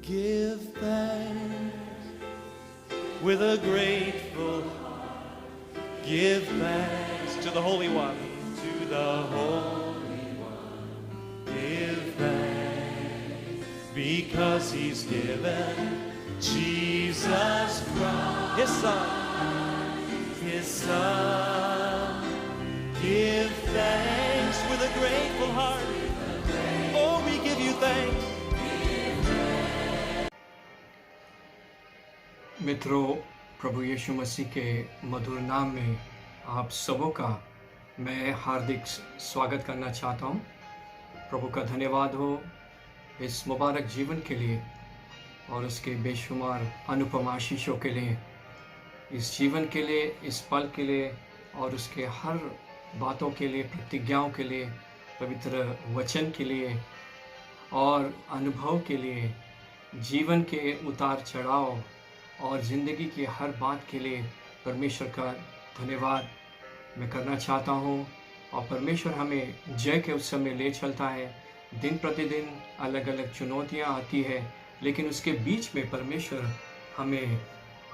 Give thanks with a grateful heart. Give thanks to the Holy One. To the Holy One. Give thanks because He's given Jesus Christ, His Son. His Son. Give thanks with a grateful heart. Oh, we give you thanks. मित्रों, प्रभु यीशु मसीह के मधुर नाम में आप सबों का मैं हार्दिक स्वागत करना चाहता हूँ। प्रभु का धन्यवाद हो इस मुबारक जीवन के लिए और उसके बेशुमार अनुपम आशीषों के लिए, इस जीवन के लिए, इस पल के लिए और उसके हर बातों के लिए, प्रतिज्ञाओं के लिए, पवित्र वचन के लिए और अनुभव के लिए, जीवन के उतार चढ़ाव और ज़िंदगी की हर बात के लिए परमेश्वर का धन्यवाद मैं करना चाहता हूँ। और परमेश्वर हमें जय के उत्सव में ले चलता है। दिन प्रतिदिन अलग अलग चुनौतियाँ आती है, लेकिन उसके बीच में परमेश्वर हमें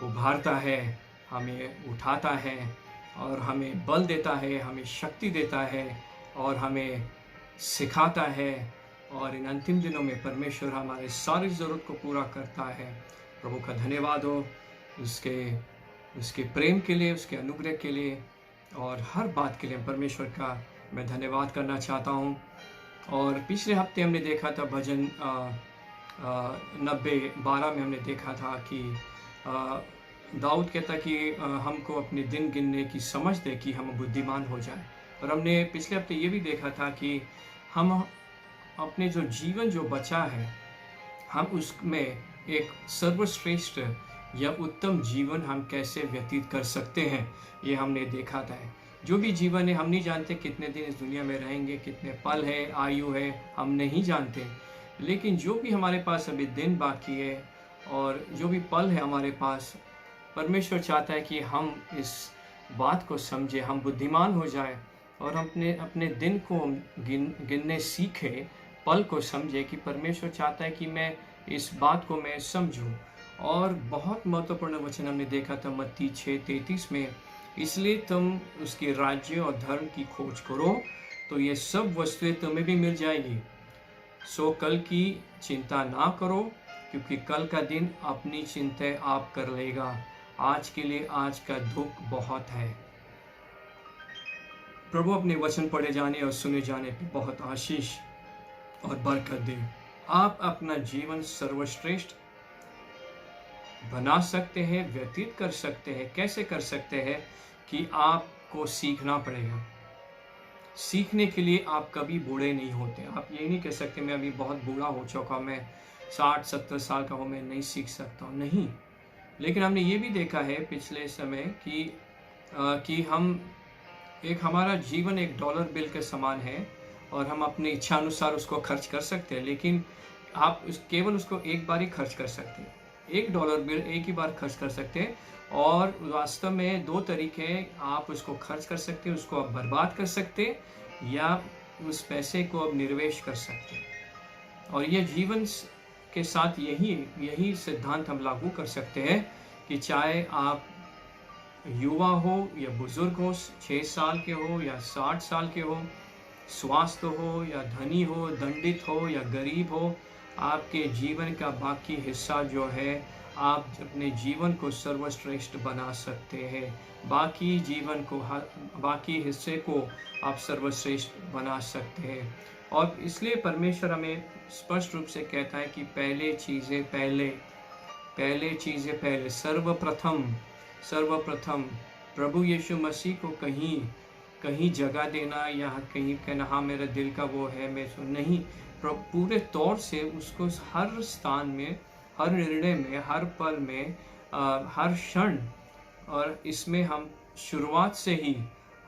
उभारता है, हमें उठाता है और हमें बल देता है, हमें शक्ति देता है और हमें सिखाता है। और इन अंतिम दिनों में परमेश्वर हमारे सारी ज़रूरत को पूरा करता है। प्रभु का धन्यवाद हो उसके प्रेम के लिए, उसके अनुग्रह के लिए और हर बात के लिए परमेश्वर का मैं धन्यवाद करना चाहता हूँ। और पिछले हफ्ते हमने देखा था भजन 90:12 में हमने देखा था कि दाऊद कहता कि हमको अपने दिन गिनने की समझ दे कि हम बुद्धिमान हो जाए। और हमने पिछले हफ्ते ये भी देखा था कि हम अपने जो जीवन जो बचा है, हम उसमें एक सर्वश्रेष्ठ या उत्तम जीवन हम कैसे व्यतीत कर सकते हैं, ये हमने देखा था। जो भी जीवन है, हम नहीं जानते कितने दिन इस दुनिया में रहेंगे, कितने पल है, आयु है, हम नहीं जानते। लेकिन जो भी हमारे पास अभी दिन बाकी है और जो भी पल है हमारे पास, परमेश्वर चाहता है कि हम इस बात को समझे, हम बुद्धिमान हो जाए और हम अपने दिन को गिनने सीखे, पल को समझे कि परमेश्वर चाहता है कि मैं इस बात को मैं समझूं। और बहुत महत्वपूर्ण वचन हमने देखा था मत्ती 6:33 में, इसलिए तुम उसके राज्य और धर्म की खोज करो तो ये सब वस्तुएं तुम्हें भी मिल जाएगी। सो कल की चिंता ना करो, क्योंकि कल का दिन अपनी चिंता आप कर लेगा। आज के लिए आज का दुख बहुत है। प्रभु अपने वचन पढ़े जाने और सुने जाने पे बहुत आशीष और बरकत दे। आप अपना जीवन सर्वश्रेष्ठ बना सकते हैं, व्यतीत कर सकते हैं। कैसे कर सकते हैं कि आपको सीखना पड़ेगा। सीखने के लिए आप कभी बूढ़े नहीं होते। आप ये नहीं कह सकते मैं अभी बहुत बूढ़ा हो चुका, मैं 60-70 साल का हूँ, मैं नहीं सीख सकता हूँ। नहीं, लेकिन हमने ये भी देखा है पिछले समय कि हमारा जीवन एक डॉलर बिल के समान है और हम अपनी इच्छा अनुसार उसको खर्च कर सकते हैं, लेकिन आप केवल उसको एक बार ही खर्च कर सकते हैं। $1 बिल एक ही बार खर्च कर सकते हैं। और वास्तव में दो तरीके हैं, आप उसको खर्च कर सकते हैं, उसको आप बर्बाद कर सकते हैं, या उस पैसे को आप निवेश कर सकते हैं। और ये जीवन के साथ यही सिद्धांत हम लागू कर सकते हैं कि चाहे आप युवा हो या बुजुर्ग हो, 6 साल के हो या 60 साल के हो, स्वास्थ्य हो या धनी हो, दंडित हो या गरीब हो, आपके जीवन का बाकी हिस्सा जो है, आप अपने जीवन को सर्वश्रेष्ठ बना सकते हैं। बाकी हिस्से को आप सर्वश्रेष्ठ बना सकते हैं। और इसलिए परमेश्वर हमें स्पष्ट रूप से कहता है कि पहले चीज़ें पहले, सर्वप्रथम प्रभु यीशु मसीह को कहीं जगह देना या कहीं कहना हाँ मेरा दिल का वो है, मैं नहीं, पूरे तौर से उसको हर स्थान में, हर निर्णय में, हर पल में, हर क्षण, और इसमें हम शुरुआत से ही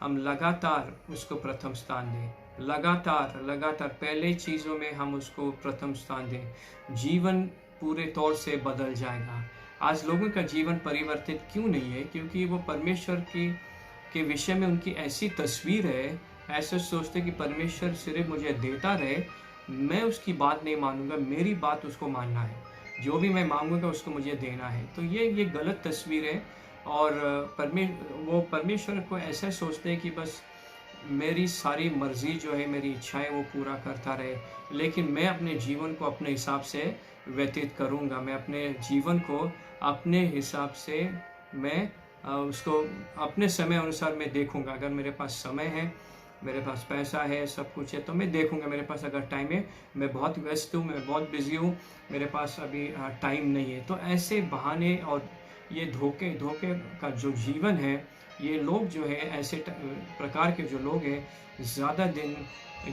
हम लगातार उसको प्रथम स्थान दें। लगातार पहले चीज़ों में हम उसको प्रथम स्थान दें। जीवन पूरे तौर से बदल जाएगा। आज लोगों का जीवन परिवर्तित क्यों नहीं है? क्योंकि वो परमेश्वर के विषय में उनकी ऐसी तस्वीर है, ऐसे सोचते कि परमेश्वर सिर्फ मुझे देता रहे, मैं उसकी बात नहीं मानूंगा, मेरी बात उसको मानना है। जो भी मैं मांगूंगा उसको मुझे देना है। तो ये गलत तस्वीर है। और वो परमेश्वर को ऐसा सोचते हैं कि बस मेरी सारी मर्जी जो है, मेरी इच्छाएं वो पूरा करता रहे, लेकिन मैं अपने जीवन को अपने हिसाब से व्यतीत करूंगा। मैं अपने जीवन को अपने हिसाब से मैं उसको अपने समय अनुसार मैं देखूंगा। अगर मेरे पास समय है, मेरे पास पैसा है, सब कुछ है, तो मैं देखूंगा। मेरे पास अगर टाइम है, मैं बहुत व्यस्त हूँ, मैं बहुत बिजी हूँ, मेरे पास अभी टाइम नहीं है। तो ऐसे बहाने और ये धोखे का जो जीवन है, ये लोग जो है ऐसे प्रकार के जो लोग हैं, ज़्यादा दिन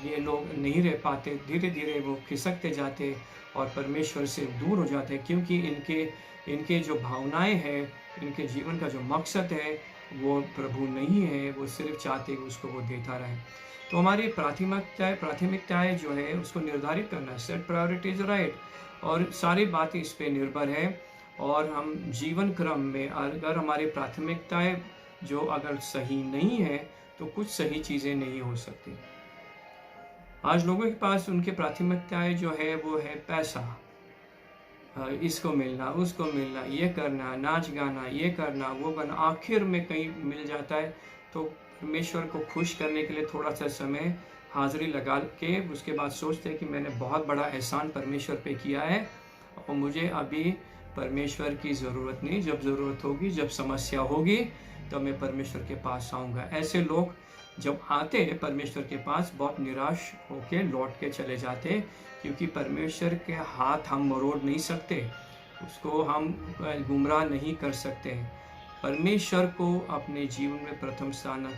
ये लोग नहीं रह पाते। धीरे धीरे वो खिसकते जाते और परमेश्वर से दूर हो जाते हैं, क्योंकि इनके जो भावनाएं हैं, इनके जीवन का जो मकसद है वो प्रभु नहीं है। वो सिर्फ चाहते कि उसको वो देता रहे। तो हमारी प्राथमिकताएं जो है उसको निर्धारित करना, सेट प्रायोरिटीज राइट, और सारी बातें इस पे निर्भर है। और हम जीवन क्रम में अगर हमारी प्राथमिकताएं जो अगर सही नहीं है, तो कुछ सही चीज़ें नहीं हो सकती। आज लोगों के पास उनके प्राथमिकताएं जो है वो है पैसा, इसको मिलना, उसको मिलना, ये करना, नाच गाना, ये करना, वो करना, आखिर में कहीं मिल जाता है। तो परमेश्वर को खुश करने के लिए थोड़ा सा समय हाजिरी लगा के उसके बाद सोचते हैं कि मैंने बहुत बड़ा एहसान परमेश्वर पे किया है और मुझे अभी परमेश्वर की ज़रूरत नहीं। जब ज़रूरत होगी, जब समस्या होगी, तब मैं परमेश्वर के पास आऊँगा। ऐसे लोग जब आते हैं परमेश्वर के पास, बहुत निराश होके लौट के चले जाते हैं, क्योंकि परमेश्वर के हाथ हम मरोड़ नहीं सकते, उसको हम गुमराह नहीं कर सकते। परमेश्वर को अपने जीवन में प्रथम स्थान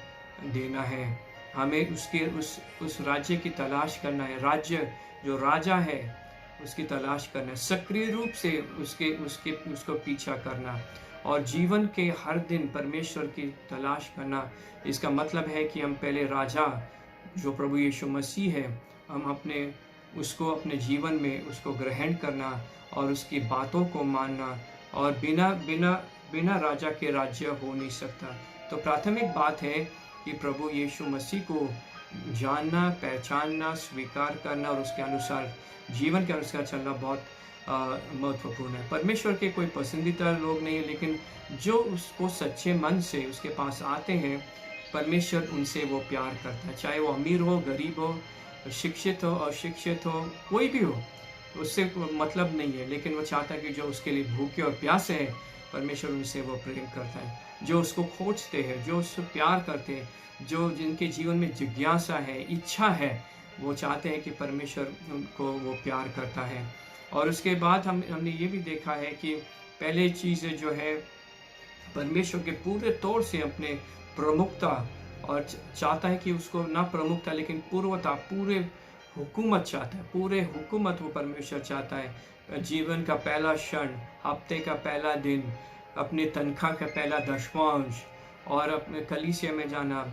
देना है। हमें उसके उस राज्य की तलाश करना है। राज्य जो राजा है उसकी तलाश करना, सक्रिय रूप से उसको पीछा करना और जीवन के हर दिन परमेश्वर की तलाश करना। इसका मतलब है कि हम पहले राजा जो प्रभु यीशु मसीह है, हम उसको अपने जीवन में उसको ग्रहण करना और उसकी बातों को मानना, और बिना राजा के राज्य हो नहीं सकता। तो प्राथमिक बात है कि प्रभु यीशु मसीह को जानना, पहचानना, स्वीकार करना और उसके अनुसार जीवन के अनुसार चलना बहुत महत्वपूर्ण है। परमेश्वर के कोई पसंदीदा लोग नहीं है, लेकिन जो उसको सच्चे मन से उसके पास आते हैं, परमेश्वर उनसे वो प्यार करता है। चाहे वो अमीर हो, गरीब हो, शिक्षित हो, अशिक्षित हो, कोई भी हो, उससे मतलब नहीं है। लेकिन वो चाहता है कि जो उसके लिए भूखे और प्यासे हैं, परमेश्वर उनसे वो प्रेम करता है। जो उसको खोजते हैं, जो उससे प्यार करते हैं, जो जिनके जीवन में जिज्ञासा है, इच्छा है, वो चाहते हैं कि परमेश्वर उनको वो प्यार करता है। और उसके बाद हमने ये भी देखा है कि पहले चीज़ जो है, परमेश्वर के पूरे तौर से अपने प्रमुखता, और चाहता है कि उसको ना प्रमुखता लेकिन पूर्वता, पूरे हुकूमत चाहता है, पूरे हुकूमत वो परमेश्वर चाहता है। जीवन का पहला क्षण, हफ्ते का पहला दिन, अपने तनख्वाह का पहला दशमांश, और अपने कलीसिया में जाना,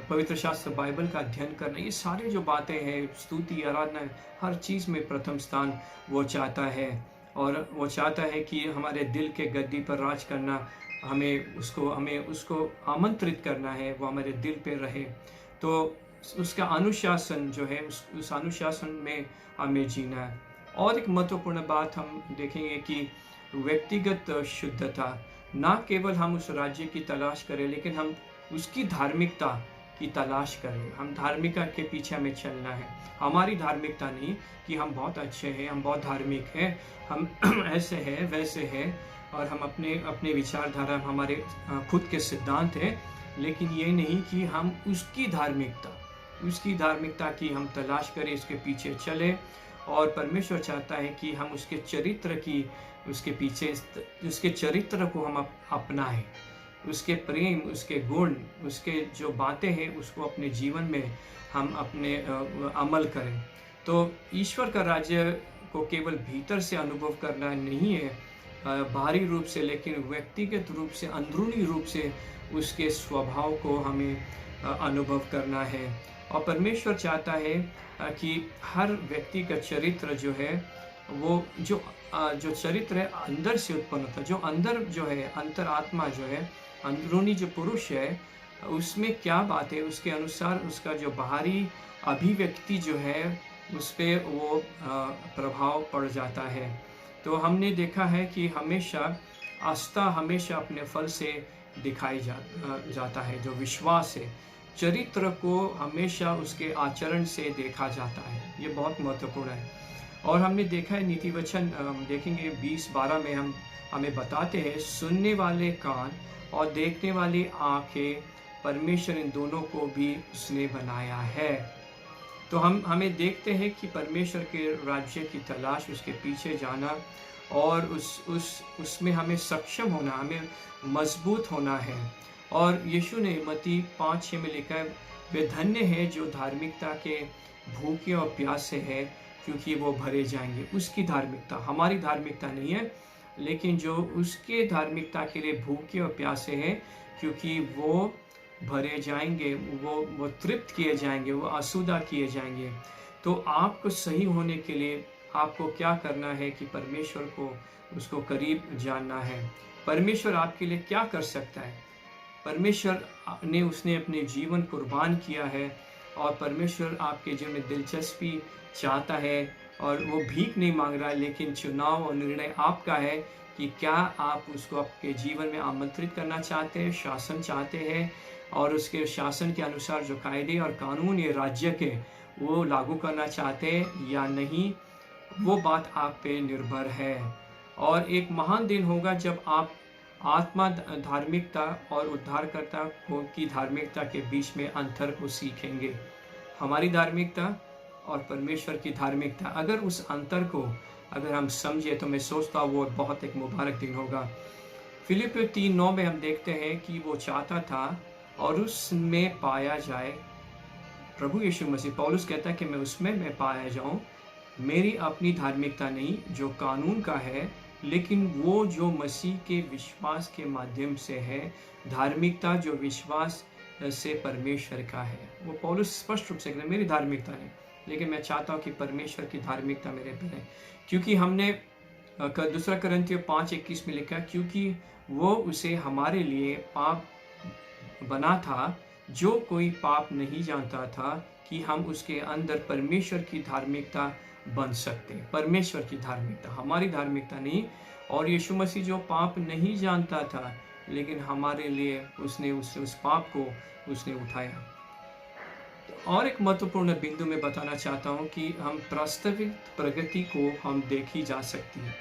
पवित्र शास्त्र बाइबल का अध्ययन करना, ये सारे जो बातें हैं, स्तुति, आराधना, हर चीज़ में प्रथम स्थान वो चाहता है। और वो चाहता है कि हमारे दिल के गद्दी पर राज करना, हमें उसको आमंत्रित करना है, वो हमारे दिल पे रहे। तो उसका अनुशासन जो है, उस अनुशासन में हमें जीना है। और एक महत्वपूर्ण बात हम देखेंगे कि व्यक्तिगत शुद्धता, ना केवल हम उस राज्य की तलाश करें, लेकिन हम उसकी धार्मिकता की तलाश करें। हम धार्मिकता के पीछे हमें चलना है। हमारी धार्मिकता नहीं कि हम बहुत अच्छे हैं, हम बहुत धार्मिक हैं, हम ऐसे हैं, वैसे हैं, और हम अपने विचारधारा, हमारे खुद के सिद्धांत हैं, लेकिन ये नहीं कि हम उसकी धार्मिकता की हम तलाश करें, इसके पीछे चले। और परमेश्वर चाहता है कि हम उसके चरित्र को हम अपनाएं, उसके प्रेम, उसके गुण, उसके जो बातें हैं, उसको अपने जीवन में हम अपने अमल करें। तो ईश्वर का राज्य को केवल भीतर से अनुभव करना नहीं है, बाहरी रूप से, लेकिन व्यक्तिगत रूप से, अंदरूनी रूप से उसके स्वभाव को हमें अनुभव करना है। और परमेश्वर चाहता है कि हर व्यक्ति का चरित्र जो है, वो जो चरित्र है अंदर से उत्पन्न होता है। जो अंदर जो है, अंतरात्मा जो है, अंदरूनी जो पुरुष है, उसमें क्या बात है, उसके अनुसार उसका जो बाहरी अभिव्यक्ति जो है, उस पर वो प्रभाव पड़ जाता है। तो हमने देखा है कि हमेशा आस्था हमेशा अपने फल से दिखाई जाता है। जो विश्वास है, चरित्र को हमेशा उसके आचरण से देखा जाता है। ये बहुत महत्वपूर्ण है। और हमने देखा है नीति वचन देखेंगे 20:12 में हमें बताते हैं, सुनने वाले कान और देखने वाली आंखें परमेश्वर इन दोनों को भी उसने बनाया है। तो हमें देखते हैं कि परमेश्वर के राज्य की तलाश, उसके पीछे जाना और उसमें हमें सक्षम होना, हमें मजबूत होना है। और यीशु ने मत्ती 5:6 में लिखा है, वे धन्य हैं जो धार्मिकता के भूखे और प्यासे हैं, क्योंकि वो भरे जाएंगे। उसकी धार्मिकता, हमारी धार्मिकता नहीं है, लेकिन जो उसके धार्मिकता के लिए भूखे और प्यासे हैं, क्योंकि वो भरे जाएंगे, वो तृप्त किए जाएंगे, वो आसूदा किए जाएंगे। तो आपको सही होने के लिए आपको क्या करना है कि परमेश्वर को, उसको करीब जानना है। परमेश्वर आपके लिए क्या कर सकता है? परमेश्वर ने उसने अपने जीवन कुर्बान किया है, और परमेश्वर आपके जीवन में दिलचस्पी चाहता है, और वो भीख नहीं मांग रहा है, लेकिन चुनाव और निर्णय आपका है कि क्या आप उसको आपके जीवन में आमंत्रित करना चाहते हैं, शासन चाहते हैं, और उसके शासन के अनुसार जो कायदे और कानून ये राज्य के वो लागू करना चाहते हैं या नहीं। वो बात आप पे निर्भर है। और एक महान दिन होगा जब आप आत्मा धार्मिकता और उद्धारकर्ता की धार्मिकता के बीच में अंतर को सीखेंगे। हमारी धार्मिकता और परमेश्वर की धार्मिकता, अगर उस अंतर को अगर हम समझे तो मैं सोचता हूँ वो बहुत एक मुबारक दिन होगा। फिलिपियों 3:9 में हम देखते हैं कि वो चाहता था और उसमें पाया जाए, प्रभु यीशु मसीह, पौलुस कहता है कि मैं उसमें पाया जाऊं, मेरी अपनी धार्मिकता नहीं जो कानून का है, लेकिन वो जो मसीह के विश्वास के माध्यम से है, धार्मिकता जो विश्वास से परमेश्वर का है। वो पौलुस स्पष्ट रूप से कहता है, मेरी धार्मिकता नहीं, लेकिन मैं चाहता हूँ कि परमेश्वर की धार्मिकता मेरे पे है। क्योंकि हमने 2 कुरिन्थियों 5:21 में लिखा, क्योंकि वो उसे हमारे लिए पाप बना था, जो कोई पाप नहीं जानता था, कि हम उसके अंदर परमेश्वर की धार्मिकता बन सकते। परमेश्वर की धार्मिकता, हमारी धार्मिकता नहीं। और यीशु मसीह जो पाप नहीं जानता था, लेकिन हमारे लिए उसने उस पाप को उसने उठाया। और एक महत्वपूर्ण बिंदु में बताना चाहता हूँ कि हम वास्तविक प्रगति को हम देखी जा सकती है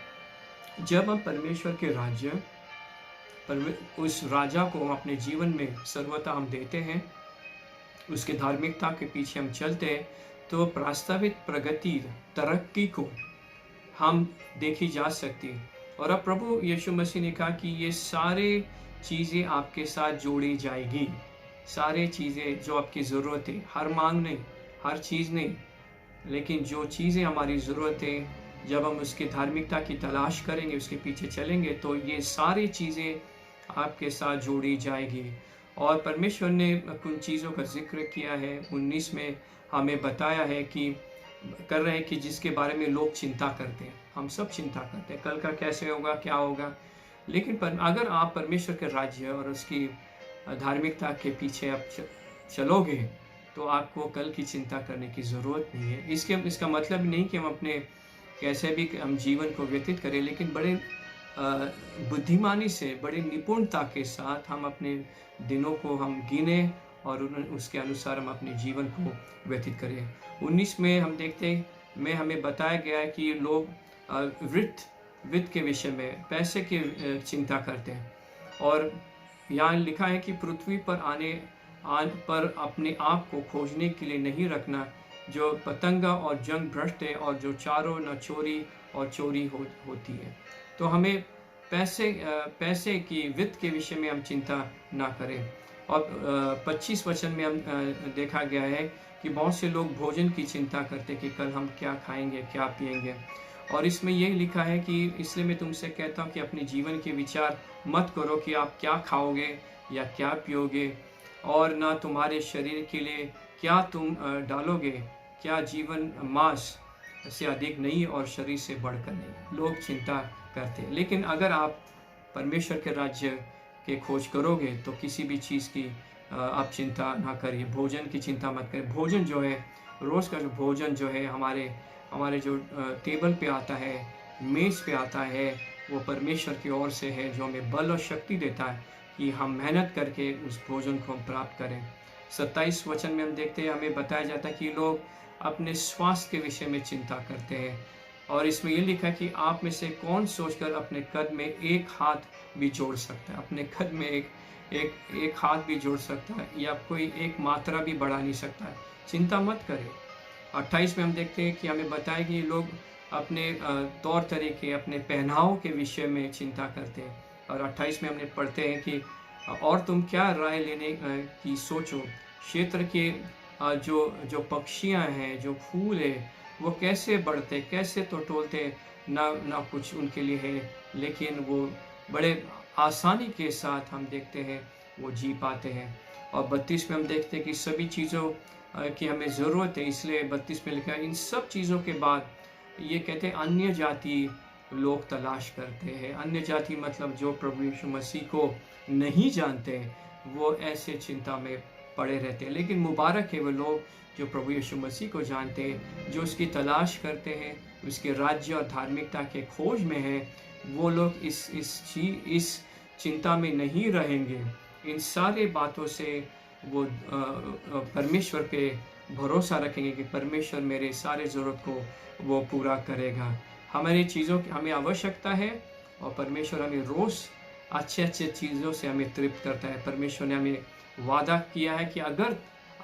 जब हम परमेश्वर के राज्य, उस राजा को हम अपने जीवन में सर्वथा हम देते हैं, उसके धार्मिकता के पीछे हम चलते हैं, तो वास्तविक प्रगति, तरक्की को हम देखी जा सकती है। और अब प्रभु यीशु मसीह ने कहा कि ये सारे चीज़ें आपके साथ जोड़ी जाएगी। सारे चीज़ें जो आपकी ज़रूरत है, हर मांग नहीं, हर चीज़ नहीं, लेकिन जो चीज़ें हमारी ज़रूरत है, जब हम उसकी धार्मिकता की तलाश करेंगे, उसके पीछे चलेंगे, तो ये सारी चीज़ें आपके साथ जोड़ी जाएगी। और परमेश्वर ने कुछ चीज़ों का जिक्र किया है। 19 में हमें बताया है कि कर रहे हैं कि जिसके बारे में लोग चिंता करते हैं, हम सब चिंता करते हैं, कल का कैसे होगा, क्या होगा। लेकिन अगर आप परमेश्वर के राज्य और उसकी धार्मिकता के पीछे आप चलोगे, तो आपको कल की चिंता करने की ज़रूरत नहीं है। इसका मतलब नहीं कि हम अपने कैसे भी हम जीवन को व्यतीत करें, लेकिन बड़े बुद्धिमानी से, बड़े निपुणता के साथ हम अपने दिनों को हम गिने और उसके अनुसार हम अपने जीवन को व्यतीत करें। 19 में हम देखते हैं, हमें बताया गया है कि लोग वित्त के विषय में, पैसे की चिंता करते हैं। और यहाँ लिखा है कि पृथ्वी पर अपने आप को खोजने के लिए नहीं रखना, जो पतंगा और जंग भ्रष्ट है, और जो चारों न चोरी और चोरी होती है। तो हमें पैसे की, वित्त के विषय में हम चिंता ना करें। और 25 वचन में हम देखा गया है कि बहुत से लोग भोजन की चिंता करते कि कल हम क्या खाएंगे, क्या पिएंगे। और इसमें यही लिखा है कि इसलिए मैं तुमसे कहता हूँ कि अपने जीवन के विचार मत करो कि आप क्या खाओगे या क्या पियोगे, और ना तुम्हारे शरीर के लिए क्या तुम डालोगे। क्या जीवन मांस से अधिक नहीं और शरीर से बढ़कर नहीं। लोग चिंता करते हैं, लेकिन अगर आप परमेश्वर के राज्य के खोज करोगे तो किसी भी चीज़ की आप चिंता ना करिए। भोजन की चिंता मत करिए। भोजन जो है, रोज़ का जो भोजन जो है हमारे जो टेबल पे आता है, मेज़ पे आता है वो परमेश्वर की ओर से है, जो हमें बल और शक्ति देता है कि हम मेहनत करके उस भोजन को हम प्राप्त करें। 27 वचन में हम देखते हैं, हमें बताया जाता है कि लोग अपने स्वास्थ्य के विषय में चिंता करते हैं, और इसमें ये लिखा है कि आप में से कौन सोचकर अपने कद में एक हाथ भी जोड़ सकता है। अपने कद में एक हाथ भी जोड़ सकता है, या कोई एक मात्रा भी बढ़ा नहीं सकता है। चिंता मत करें। 28 में हम देखते हैं कि हमें बताया कि लोग अपने तौर तरीके, अपने पहनाव के विषय में चिंता करते हैं। और 28 में हमने पढ़ते हैं कि और तुम क्या राय लेने की सोचो, क्षेत्र के जो पक्षियां हैं, जो फूल है, वो कैसे बढ़ते, कैसे तो टोलते, ना कुछ उनके लिए है, लेकिन वो बड़े आसानी के साथ हम देखते हैं वो जी पाते हैं। और 32 में हम देखते हैं कि सभी चीज़ों की हमें ज़रूरत है, इसलिए 32 में लिखा है, इन सब चीज़ों के बाद ये कहते हैं अन्य जाति लोग तलाश करते हैं। अन्य जाति मतलब जो प्रभु यीशु मसीह को नहीं जानते, वो ऐसे चिंता में पड़े रहते हैं। लेकिन मुबारक है वो लोग जो प्रभु यीशु मसीह को जानते हैं, जो उसकी तलाश करते हैं, उसके राज्य और धार्मिकता के खोज में हैं। वो लोग इस चिंता में नहीं रहेंगे। इन सारे बातों से वो परमेश्वर पे भरोसा रखेंगे कि परमेश्वर मेरे सारे ज़रूरत को वो पूरा करेगा। हमारी चीज़ों की हमें आवश्यकता है, और परमेश्वर हमें रोज़ अच्छे चीज़ों से हमें तृप्त करता है। परमेश्वर ने हमें वादा किया है कि अगर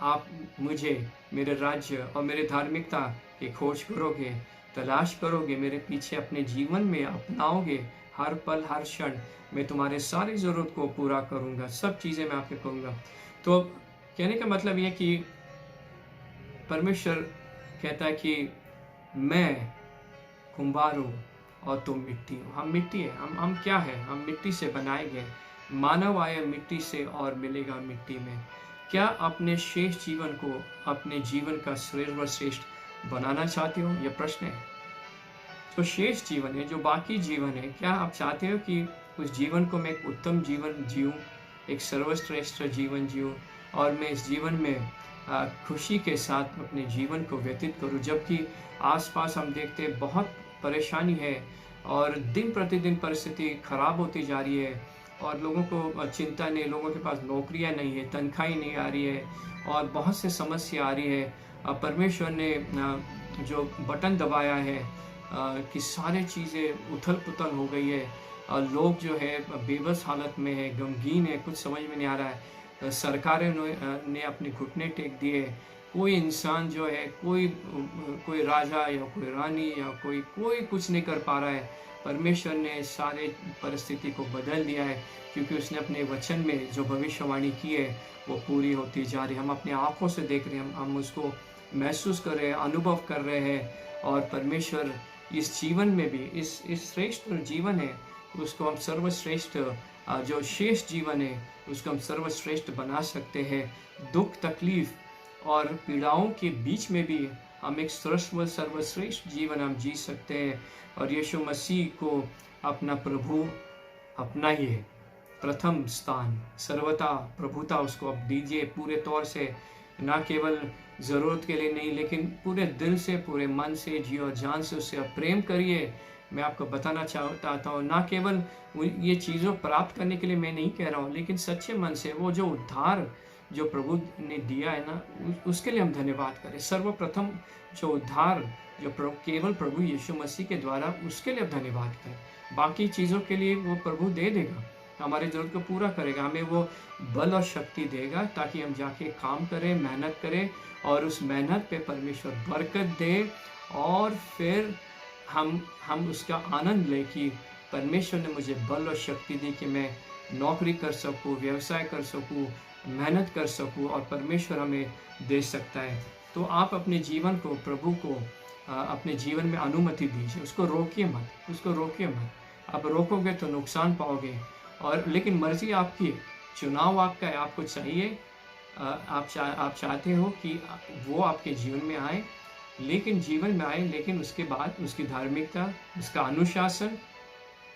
आप मुझे, मेरे राज्य और मेरे धार्मिकता की खोज करोगे, तलाश करोगे, मेरे पीछे अपने जीवन में अपनाओगे, हर पल हर क्षण मैं तुम्हारे सारी ज़रूरत को पूरा करूँगा, सब चीज़ें मैं आपके करूँगा। तो कहने का मतलब ये कि परमेश्वर कहता है कि मैं कुंभार हूँ और तुम मिट्टी हो। हम मिट्टी है, हम क्या है? हम मिट्टी से बनाए गए। मानव आया मिट्टी से और मिलेगा मिट्टी में। क्या अपने शेष जीवन को अपने जीवन का सर्वश्रेष्ठ बनाना चाहते हो? यह प्रश्न है। तो शेष जीवन है, जो बाकी जीवन है, क्या आप चाहते हो कि उस जीवन को मैं एक उत्तम जीवन जीऊँ, एक सर्वश्रेष्ठ जीवन जीऊँ, और मैं इस जीवन में खुशी के साथ अपने जीवन को व्यतीत करूँ? जबकि आसपास हम देखते हैं बहुत परेशानी है, और दिन प्रतिदिन परिस्थिति खराब होती जा रही है, और लोगों को चिंता नहीं, लोगों के पास नौकरियां नहीं है, तनख्वाही नहीं आ रही है, और बहुत से समस्या आ रही है। परमेश्वर ने जो बटन दबाया है कि सारी चीज़ें उथल पुथल हो गई है, और लोग जो है बेबस हालत में है, गमगीन है, कुछ समझ में नहीं आ रहा है। सरकारें ने अपने घुटने टेक दिए। कोई इंसान जो है, कोई राजा या कोई रानी या कोई कुछ नहीं कर पा रहा है। परमेश्वर ने सारे परिस्थिति को बदल दिया है, क्योंकि उसने अपने वचन में जो भविष्यवाणी की है वो पूरी होती जा रही है। हम अपने आँखों से देख रहे हैं, हम उसको महसूस कर रहे हैं, अनुभव कर रहे हैं। और परमेश्वर इस जीवन में भी, इस श्रेष्ठ जीवन है, उसको हम सर्वश्रेष्ठ, जो शेष जीवन है उसको हम सर्वश्रेष्ठ बना सकते हैं। दुख तकलीफ और पीड़ाओं के बीच में भी हम एक सर्वश्रेष्ठ जीवन हम जी सकते हैं। और यीशु मसीह को अपना प्रभु अपनाइए, प्रथम स्थान, सर्वता, प्रभुता उसको अब दीजिए पूरे तौर से। ना केवल ज़रूरत के लिए नहीं, लेकिन पूरे दिल से, पूरे मन से, जी और जान से उससे आप प्रेम करिए। मैं आपको बताना चाहता हूँ, ना केवल ये चीज़ों प्राप्त करने के लिए मैं नहीं कह रहा हूँ, लेकिन सच्चे मन से वो जो उद्धार जो प्रभु ने दिया है ना, उसके लिए हम धन्यवाद करें। सर्वप्रथम जो उद्धार जो केवल प्रभु यीशु मसीह के द्वारा, उसके लिए धन्यवाद करें। बाकी चीज़ों के लिए वो प्रभु दे देगा, हमारी ज़रूरत को पूरा करेगा, हमें वो बल और शक्ति देगा ताकि हम जाके काम करें, मेहनत करें, और उस मेहनत पे परमेश्वर बरकत दे, और फिर हम उसका आनंद लें कि परमेश्वर ने मुझे बल और शक्ति दी कि मैं नौकरी कर सकूं, व्यवसाय कर सकूं, मेहनत कर सकूं, और परमेश्वर हमें दे सकता है। तो आप अपने जीवन को, प्रभु को अपने जीवन में अनुमति दीजिए, उसको रोकिए मत। आप रोकोगे तो नुकसान पाओगे, और लेकिन मर्जी आपकी है, चुनाव आपका है। आपको चाहिए, आप चाहते हो कि वो आपके जीवन में आए, लेकिन उसके बाद उसकी धार्मिकता, उसका अनुशासन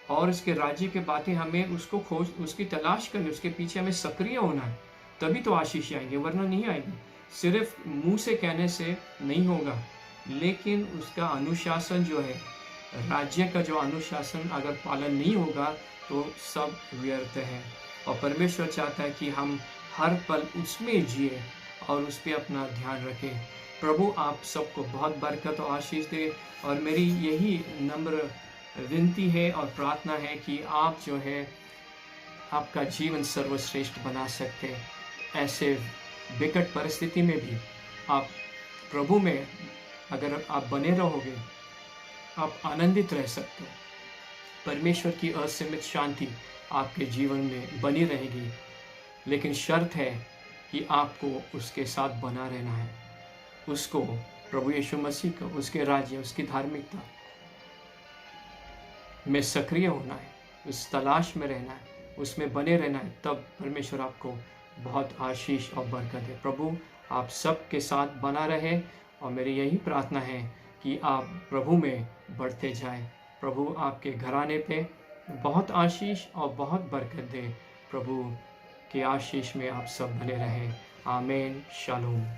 और उसके राज्य के बातें हमें उसको खोज, उसकी तलाश करनी, उसके पीछे हमें सक्रिय होना है, तभी तो आशीष आएंगे, वरना नहीं आएंगे। सिर्फ मुंह से कहने से नहीं होगा, लेकिन उसका अनुशासन जो है, राज्य का जो अनुशासन अगर पालन नहीं होगा तो सब व्यर्थ है। और परमेश्वर चाहता है कि हम हर पल उसमें जिए और उस पर अपना ध्यान रखें। प्रभु आप सबको बहुत बरकत और आशीष दे। और मेरी यही नम्र विनती है और प्रार्थना है कि आप जो है आपका जीवन सर्वश्रेष्ठ बना सकते हैं। ऐसे विकट परिस्थिति में भी आप प्रभु में अगर आप बने रहोगे, आप आनंदित रह सकते हो। परमेश्वर की असीमित शांति आपके जीवन में बनी रहेगी, लेकिन शर्त है कि आपको उसके साथ बना रहना है। उसको, प्रभु यीशु मसीह को, उसके राज्य, उसकी धार्मिकता में सक्रिय होना है, उस तलाश में रहना है, उसमें बने रहना है। तब परमेश्वर आपको बहुत आशीष और बरकत है। प्रभु आप सबके साथ बना रहे और मेरी यही प्रार्थना है कि आप प्रभु में बढ़ते जाएं। प्रभु आपके घराने पे बहुत आशीष और बहुत बरकत दे। प्रभु के आशीष में आप सब बने रहें। आमीन। शालोम।